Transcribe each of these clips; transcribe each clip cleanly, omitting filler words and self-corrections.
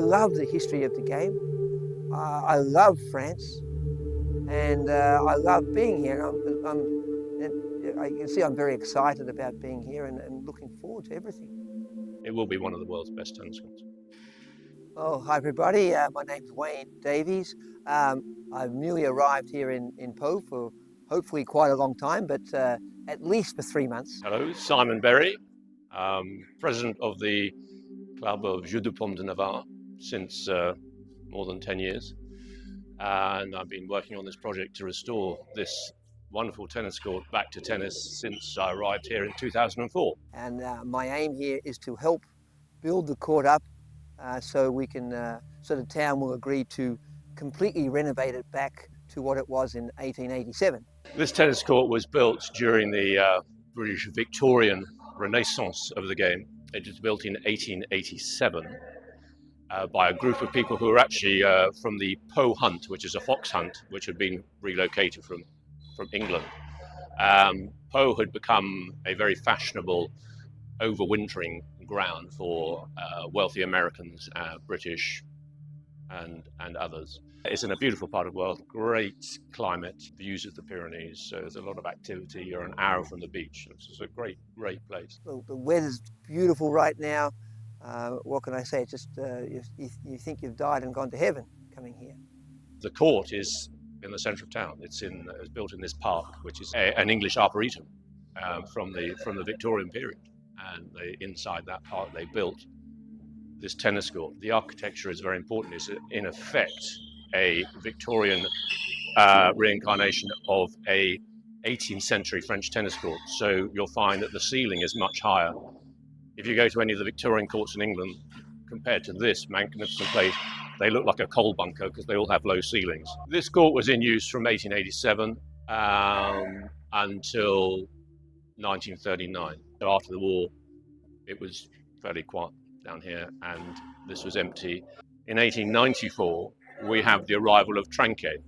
love the history of the game. I love France, and I love being here. You can see I'm very excited about being here and looking forward to everything. It will be one of the world's best tennis courts. Oh, hi everybody. My name's Wayne Davies. I've newly arrived here in Pau for hopefully quite a long time, but at least for 3 months. Hello, Simon Berry, president of the club of Jeu de Paume de Navarre since more than 10 years. And I've been working on this project to restore this wonderful tennis court back to tennis since I arrived here in 2004. And my aim here is to help build the court up so we can, so the town will agree to completely renovate it back to what it was in 1887. This tennis court was built during the British Victorian Renaissance of the game. It was built in 1887 by a group of people who were actually from the Pau hunt, which is a fox hunt, which had been relocated from England. Pau had become a very fashionable overwintering ground for wealthy Americans, British and others. It's in a beautiful part of the world, great climate, views of the Pyrenees, so there's a lot of activity. You're an hour from the beach. It's a great place. Well, the weather's beautiful right now. What can I say? It's just you think you've died and gone to heaven coming here. The court is in the centre of town. It's built in this park, which is an English arboretum from the Victorian period. And inside that park they built this tennis court. The architecture is very important. It's in effect a Victorian reincarnation of a 18th century French tennis court. So you'll find that the ceiling is much higher. If you go to any of the Victorian courts in England, compared to this magnificent place, they look like a coal bunker because they all have low ceilings. This court was in use from 1887 until 1939. So after the war, it was fairly quiet down here, and this was empty. In 1894, we have the arrival of trinquet,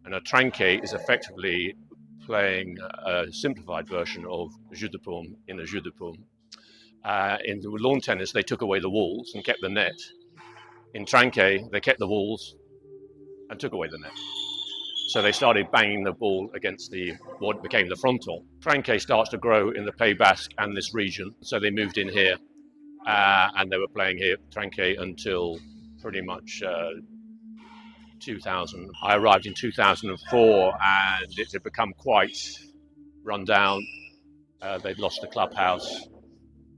and a trinquet is effectively playing a simplified version of Jeu de Paume in a Jeu de Paume. In the lawn tennis, they took away the walls and kept the net. In trinquet, they kept the walls and took away the net. So they started banging the ball against what became the fronton. Trinquet starts to grow in the Pays Basque and this region, so they moved in here and they were playing here trinquet until pretty much 2000. I arrived in 2004 and it had become quite run down. They'd lost the clubhouse.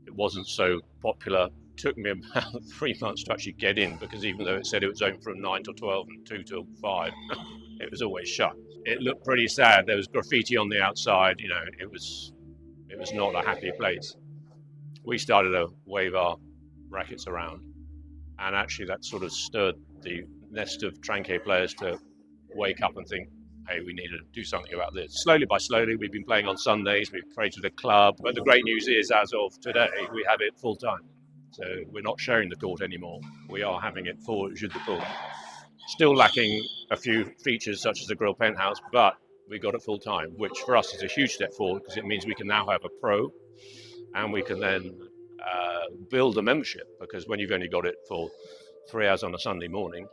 It wasn't so popular. It took me about 3 months to actually get in, because even though it said it was open from 9 till 12 and 2 till 5, it was always shut. It looked pretty sad. There was graffiti on the outside. You know, it was not a happy place. We started to wave our rackets around, and actually that sort of stirred the nest of trinquet players to wake up and think, hey, we need to do something about this. Slowly by slowly, we've been playing on Sundays, we've created a club, but the great news is, as of today, we have it full time. So we're not sharing the court anymore. We are having it for Jeu de Paume. Still lacking a few features such as the grill penthouse, but we got it full time, which for us is a huge step forward, because it means we can now have a pro, and we can then build a membership, because when you've only got it for 3 hours on a Sunday morning,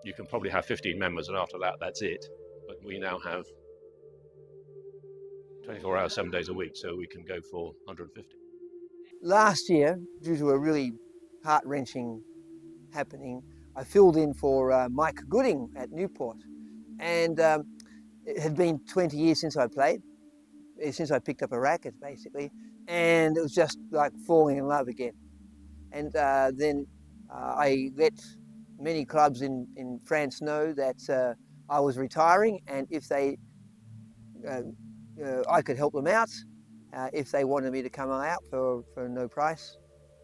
you can probably have 15 members, and after that, that's it. But we now have 24 hours, 7 days a week, so we can go for 150. Last year, due to a really heart-wrenching happening, I filled in for Mike Gooding at Newport, and it had been 20 years since I played, since I picked up a racket basically, and it was just like falling in love again. And then I let many clubs in France know that I was retiring, and if they, I could help them out if they wanted me to come out for no price.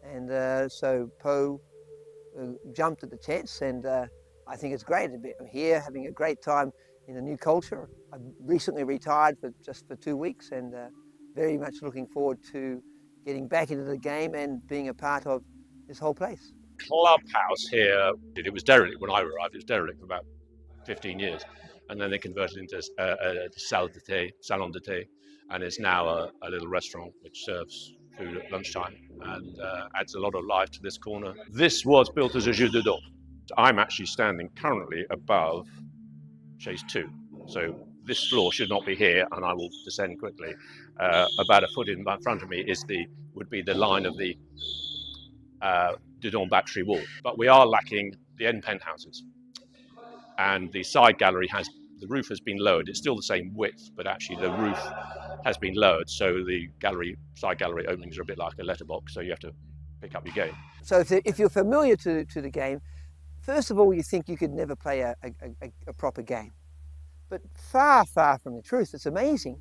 And so Pau jumped at the chance, and I think it's great. I'm here having a great time in a new culture. I recently retired just for 2 weeks, and very much looking forward to getting back into the game and being a part of this whole place. Clubhouse here, it was derelict when I arrived. It was derelict for about 15 years, and then they converted into a salon de thé, and it's now a little restaurant which serves food at lunchtime, and adds a lot of life to this corner. This was built as a jeu de dos. I'm actually standing currently above Chase 2. So this floor should not be here, and I will descend quickly. About a foot in front of me would be the line of the dedans battery wall. But we are lacking the end penthouses. And the side gallery the roof has been lowered. It's still the same width, but actually the roof has been lowered. So the side gallery openings are a bit like a letterbox. So you have to pick up your game. So if you're familiar to the game, first of all, you think you could never play a proper game. But far, far from the truth. It's amazing.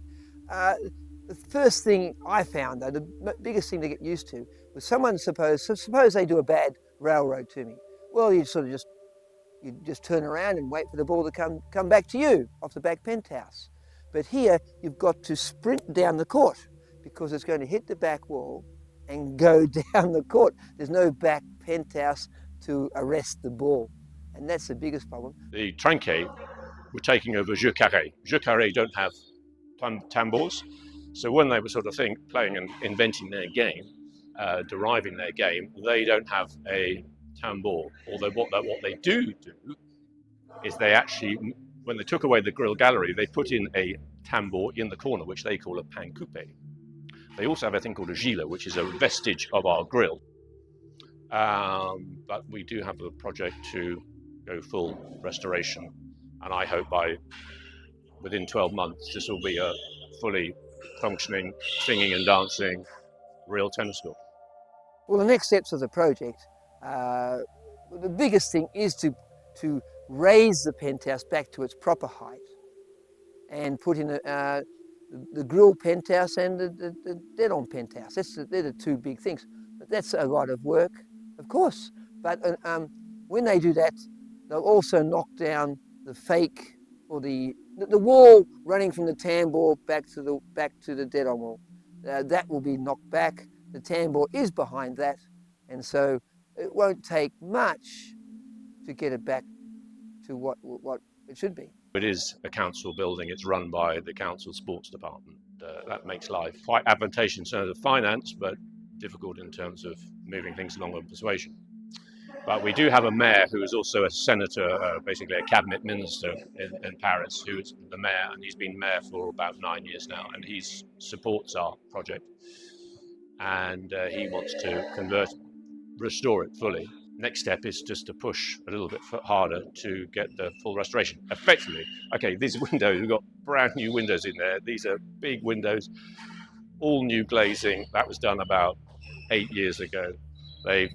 The first thing I found, though, the biggest thing to get used to, was suppose they do a bad railroad to me. Well, you just turn around and wait for the ball to come back to you off the back penthouse. But here, you've got to sprint down the court because it's going to hit the back wall and go down the court. There's no back penthouse to arrest the ball. And that's the biggest problem. The trinquet were taking over Jeu Carré. Jeu Carré don't have tambours. So when they were sort of playing and inventing their game, deriving their game, they don't have a tambour. Although what they do is they actually, when they took away the grill gallery, they put in a tambour in the corner, which they call a pain coupé. They also have a thing called a gilet, which is a vestige of our grill. But we do have a project to go full restoration, and I hope within 12 months this will be a fully functioning, singing and dancing real tennis court. Well, the next steps of the project, the biggest thing is to raise the penthouse back to its proper height and put in the grill penthouse and the dedans penthouse. They're the two big things. But that's a lot of work, of course. But when they do that, they'll also knock down the fake or the wall running from the tambour back to the dedans wall. That will be knocked back. The tambour is behind that, and so it won't take much to get it back to what it should be. It is a council building. It's run by the council sports department. That makes life quite advantageous in terms of finance, but difficult in terms of moving things along with persuasion. But we do have a mayor who is also a senator, basically a cabinet minister in Paris, who is the mayor, and he's been mayor for about 9 years now, and he supports our project. And he wants to restore it fully. Next step is just to push a little bit harder to get the full restoration. Effectively, okay, these windows, we've got brand new windows in there. These are big windows, all new glazing. That was done about 8 years ago. They've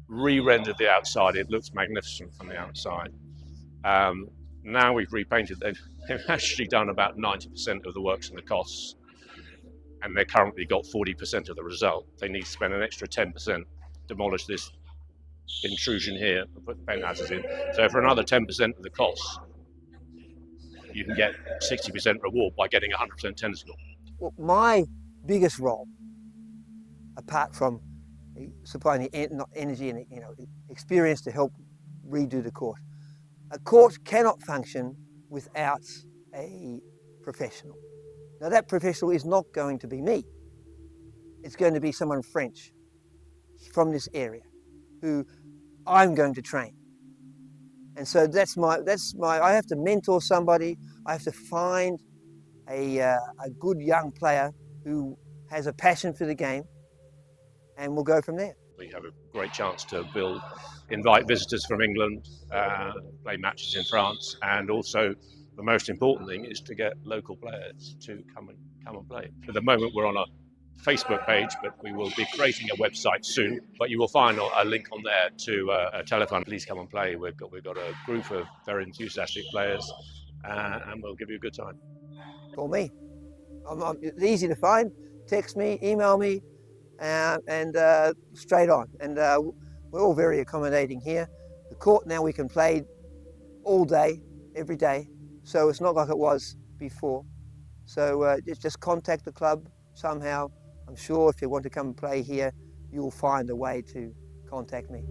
re-rendered the outside. It looks magnificent from the outside. Now we've repainted. They've actually done about 90% of the works and the costs, and they've currently got 40% of the result. They need to spend an extra 10%, demolish this intrusion here and put penthouses in. So for another 10% of the costs, you can get 60% reward by getting 100% tennis court. Well, my biggest role, apart from supplying the energy and experience to help redo the court, a court cannot function without a professional. Now that professional is not going to be me. It's going to be someone French from this area who I'm going to train. And so that's my I have to mentor somebody. I have to find a good young player who has a passion for the game, and we'll go from there. We have a great chance to invite visitors from England, play matches in France, and also the most important thing is to get local players to come and play. At the moment we're on a Facebook page, but we will be creating a website soon. But you will find a link on there to a telephone. Please come and play. We've got a group of very enthusiastic players, and we'll give you a good time. Call me. It's easy to find. Text me, email me, and straight on. And we're all very accommodating here. The court now we can play all day, every day. So it's not like it was before. So just contact the club somehow. I'm sure if you want to come and play here, you will find a way to contact me.